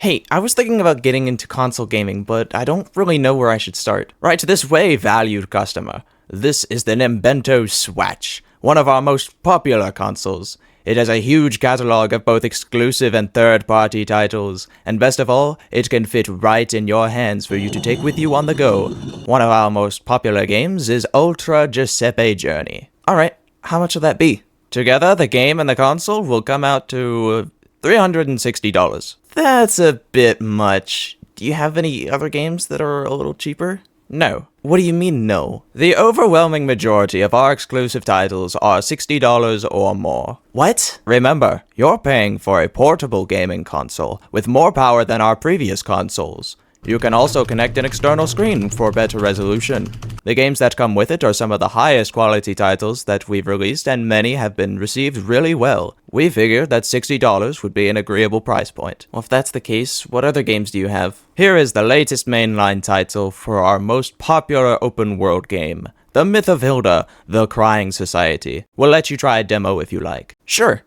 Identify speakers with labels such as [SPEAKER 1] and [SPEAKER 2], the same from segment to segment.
[SPEAKER 1] Hey, I was thinking about getting into console gaming, but I don't really know where I should start. Right this way, valued customer. This is the Nintendo Switch, one of our most popular consoles. It has a huge catalog of both exclusive and third-party titles, and best of all, it can fit right in your hands for you to take with you on the go. One of our most popular games is Ultra Giuseppe Journey. Alright, how much will that be? Together, the game and the console will come out to $360. That's a bit much. Do you have any other games that are a little cheaper? No. What do you mean no? The overwhelming majority of our exclusive titles are $60 or more. What? Remember, you're paying for a portable gaming console with more power than our previous consoles. You can also connect an external screen for better resolution. The games that come with it are some of the highest quality titles that we've released, and many have been received really well. We figured that $60 would be an agreeable price point. Well, if that's the case, what other games do you have? Here is the latest mainline title for our most popular open world game, The Myth of Hilda, The Crying Society. We'll let you try a demo if you like. Sure.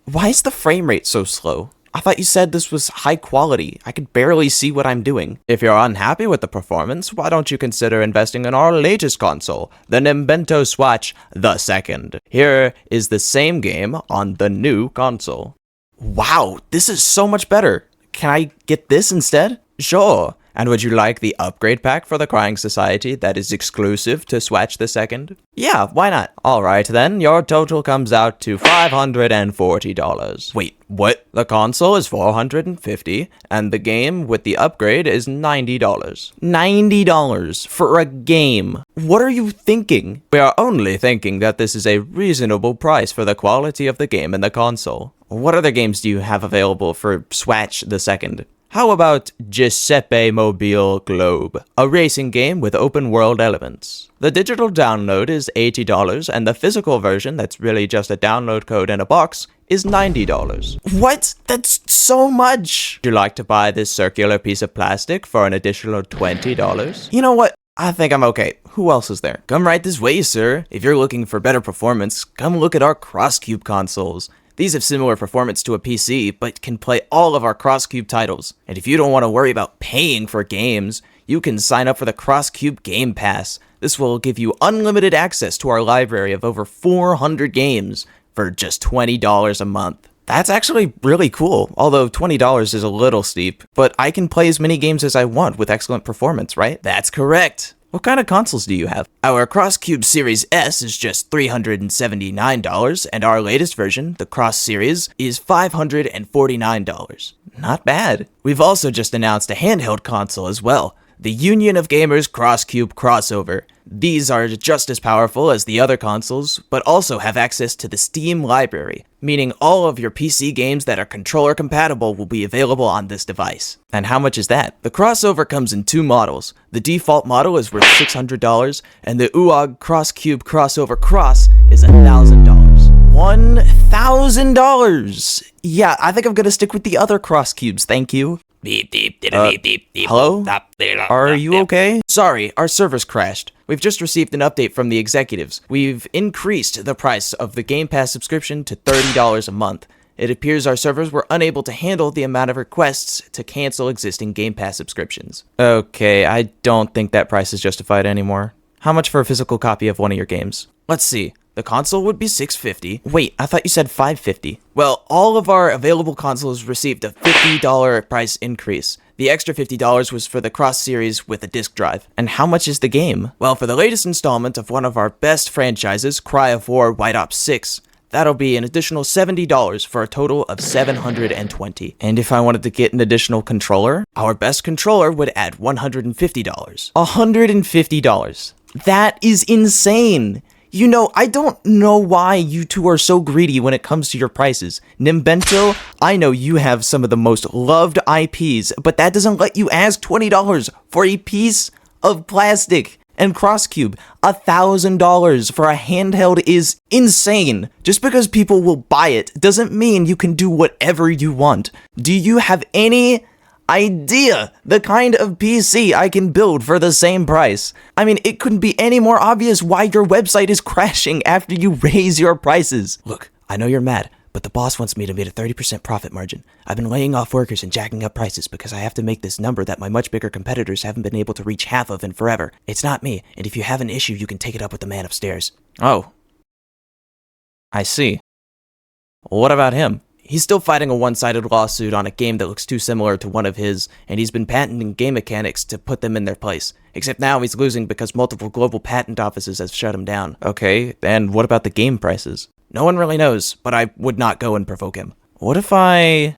[SPEAKER 1] Why is the frame rate so slow? I thought you said this was high quality. I could barely see what I'm doing. If you're unhappy with the performance, why don't you consider investing in our latest console, the Nintendo Switch the Second. Here is the same game on the new console. Wow, this is so much better. Can I get this instead? Sure. And would you like the upgrade pack for the Crying Society that is exclusive to Switch the Second? Yeah, why not? Alright then, your total comes out to $540. Wait, what? The console is $450, and the game with the upgrade is $90. $90 for a game. What are you thinking? We are only thinking that this is a reasonable price for the quality of the game and the console. What other games do you have available for Switch the Second? How about Giuseppe Mobile Globe, a racing game with open-world elements? The digital download is $80, and the physical version, that's really just a download code in a box, is $90. What? That's so much! Would you like to buy this circular piece of plastic for an additional $20? You know what? I think I'm okay. Who else is there? Come right this way, sir. If you're looking for better performance, come look at our Crosscube consoles. These have similar performance to a PC, but can play all of our Crosscube titles. And if you don't want to worry about paying for games, you can sign up for the Crosscube Game Pass. This will give you unlimited access to our library of over 400 games for just $20 a month. That's actually really cool, although $20 is a little steep, but I can play as many games as I want with excellent performance, right? That's correct. What kind of consoles do you have? Our Crosscube Series S is just $379, and our latest version, the Cross Series, is $549. Not bad. We've also just announced a handheld console as well, the Union of Gamers Crosscube Crossover. These are just as powerful as the other consoles, but also have access to the Steam library, meaning all of your PC games that are controller compatible will be available on this device. And how much is that? The crossover comes in two models. The default model is worth $600, and the UOG Crosscube Crossover Cross is $1,000. $1,000! Yeah, I think I'm gonna stick with the other Crosscubes, thank you. Hello? Are you okay? Sorry, our servers crashed. We've just received an update from the executives. We've increased the price of the Game Pass subscription to $30 a month. It appears our servers were unable to handle the amount of requests to cancel existing Game Pass subscriptions. Okay, I don't think that price is justified anymore. How much for a physical copy of one of your games? Let's see. The console would be $650. Wait, I thought you said $550. Well, all of our available consoles received a $50 price increase. The extra $50 was for the Cross Series with a disc drive. And how much is the game? Well, for the latest installment of one of our best franchises, Cry of War White Ops 6, that'll be an additional $70 for a total of $720. And if I wanted to get an additional controller, our best controller would add $150. $150. That is insane! You know, I don't know why you two are so greedy when it comes to your prices. Nimbento, I know you have some of the most loved IPs, but that doesn't let you ask $20 for a piece of plastic. And Crosscube, $1,000 for a handheld is insane. Just because people will buy it doesn't mean you can do whatever you want. Do you have any idea the kind of PC I can build for the same price? I mean, it couldn't be any more obvious why your website is crashing after you raise your prices. Look, I know you're mad, but the boss wants me to meet a 30% profit margin. I've been laying off workers and jacking up prices because I have to make this number that my much bigger competitors haven't been able to reach half of in forever. It's not me, and if you have an issue, you can take it up with the man upstairs. Oh. I see. What about him? He's still fighting a one-sided lawsuit on a game that looks too similar to one of his, and he's been patenting game mechanics to put them in their place. Except now he's losing because multiple global patent offices have shut him down. Okay, and what about the game prices? No one really knows, but I would not go and provoke him. What if I...